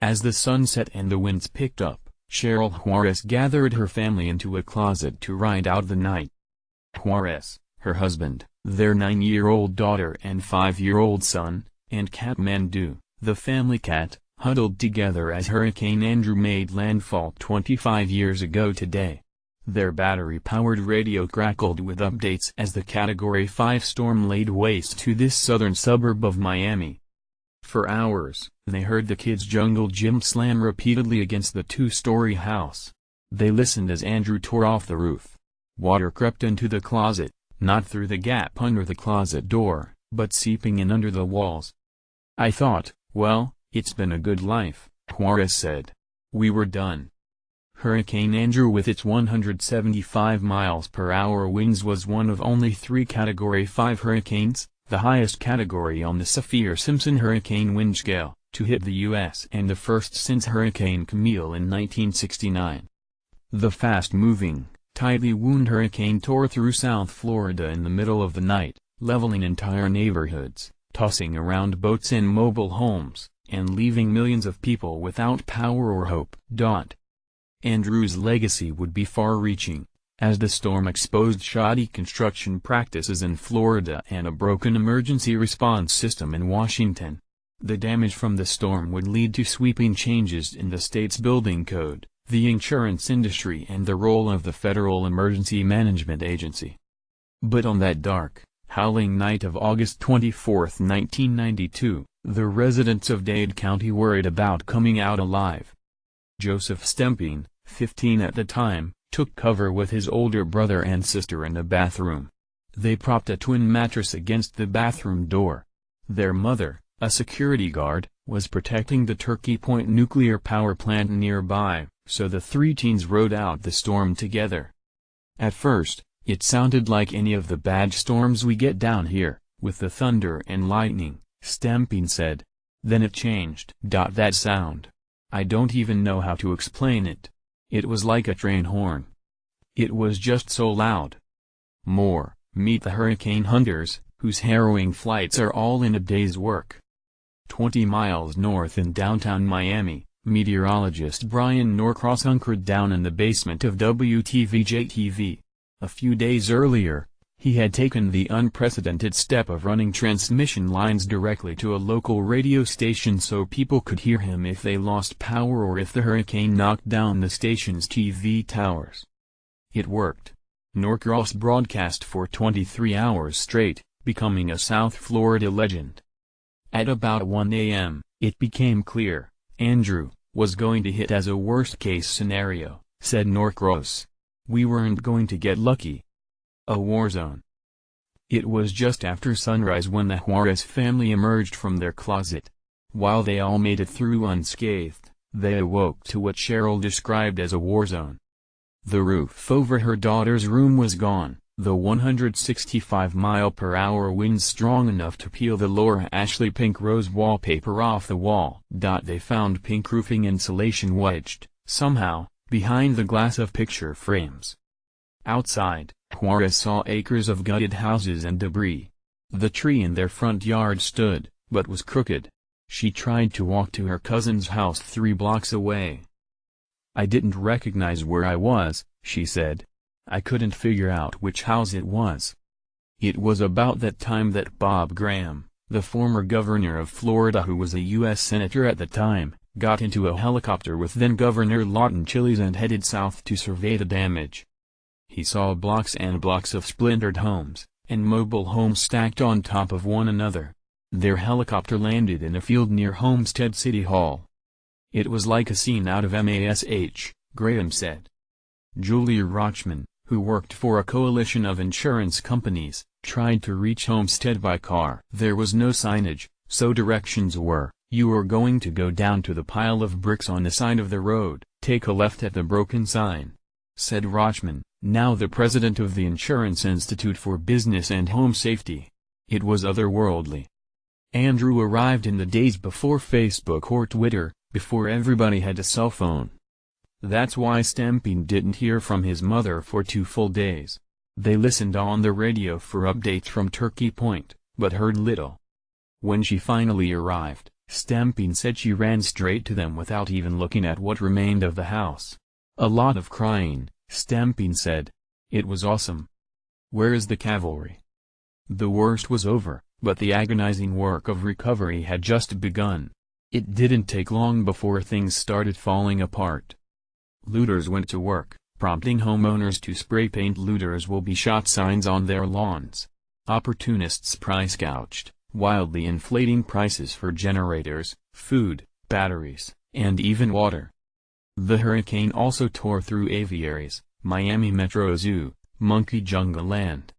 As the sun set and the winds picked up, Cheryl Juarez gathered her family into a closet to ride out the night. Juarez, her husband, their 9-year-old daughter and 5-year-old son, and cat Mandu, the family cat, huddled together as Hurricane Andrew made landfall 25 years ago today. Their battery-powered radio crackled with updates as the Category 5 storm laid waste to this southern suburb of Miami. For hours, they heard the kids' jungle gym slam repeatedly against the 2-story house. They listened as Andrew tore off the roof. Water crept into the closet, not through the gap under the closet door, but seeping in under the walls. "I thought, well, it's been a good life," Juarez said. "We were done." Hurricane Andrew with its 175 miles per hour winds was one of only 3 Category 5 hurricanes, the highest category on the Saffir-Simpson hurricane wind scale, to hit the U.S. and the first since Hurricane Camille in 1969. The fast-moving, tightly wound hurricane tore through South Florida in the middle of the night, leveling entire neighborhoods, tossing around boats and mobile homes, and leaving millions of people without power or hope. Andrew's legacy would be far-reaching, as the storm exposed shoddy construction practices in Florida and a broken emergency response system in Washington. The damage from the storm would lead to sweeping changes in the state's building code, the insurance industry and the role of the Federal Emergency Management Agency. But on that dark, howling night of August 24, 1992, the residents of Dade County worried about coming out alive. Joseph Stemping, 15 at the time, took cover with his older brother and sister in a bathroom. They propped a twin mattress against the bathroom door. Their mother, a security guard, was protecting the Turkey Point nuclear power plant nearby, so the 3 teens rode out the storm together. "At first, it sounded like any of the bad storms we get down here, with the thunder and lightning," Stemping said. "Then it changed. That sound. I don't even know how to explain it. It was like a train horn. It was just so loud." Meet the hurricane hunters, whose harrowing flights are all in a day's work. 20 miles north in downtown Miami, meteorologist Brian Norcross hunkered down in the basement of WTVJ-TV. A few days earlier, he had taken the unprecedented step of running transmission lines directly to a local radio station so people could hear him if they lost power or if the hurricane knocked down the station's TV towers. It worked. Norcross broadcast for 23 hours straight, becoming a South Florida legend. At about 1 a.m., it became clear, Andrew was going to hit as a worst-case scenario, said Norcross. "We weren't going to get lucky. A war zone." It was just after sunrise when the Juarez family emerged from their closet. While they all made it through unscathed, they awoke to what Cheryl described as a war zone. The roof over her daughter's room was gone, the 165-mile-per-hour winds strong enough to peel the Laura Ashley pink rose wallpaper off the wall. They found pink roofing insulation wedged, somehow, behind the glass of picture frames. Outside, Juarez saw acres of gutted houses and debris. The tree in their front yard stood, but was crooked. She tried to walk to her cousin's house 3 blocks away. "I didn't recognize where I was," she said. "I couldn't figure out which house it was." It was about that time that Bob Graham, the former governor of Florida who was a U.S. senator at the time, got into a helicopter with then-Governor Lawton Chiles and headed south to survey the damage. He saw blocks and blocks of splintered homes, and mobile homes stacked on top of one another. Their helicopter landed in a field near Homestead City Hall. "It was like a scene out of MASH," Graham said. Julia Rochman, who worked for a coalition of insurance companies, tried to reach Homestead by car. "There was no signage, so directions were, you are going to go down to the pile of bricks on the side of the road, take a left at the broken sign," said Rochman, now the president of the Insurance Institute for Business and Home Safety. It was otherworldly. Andrew arrived in the days before Facebook or Twitter, before everybody had a cell phone. That's why Stemping didn't hear from his mother for 2 full days. They listened on the radio for updates from Turkey Point, but heard little. When she finally arrived, Stampede said she ran straight to them without even looking at what remained of the house. A lot of crying, Stampede said. It was awesome. Where is the cavalry? The worst was over, but the agonizing work of recovery had just begun. It didn't take long before things started falling apart. Looters went to work, prompting homeowners to spray paint "Looters will be shot" signs on their lawns. Opportunists price gouged, wildly inflating prices for generators, food, batteries, and even water. The hurricane also tore through aviaries, Miami Metro Zoo, Monkey Jungle Land.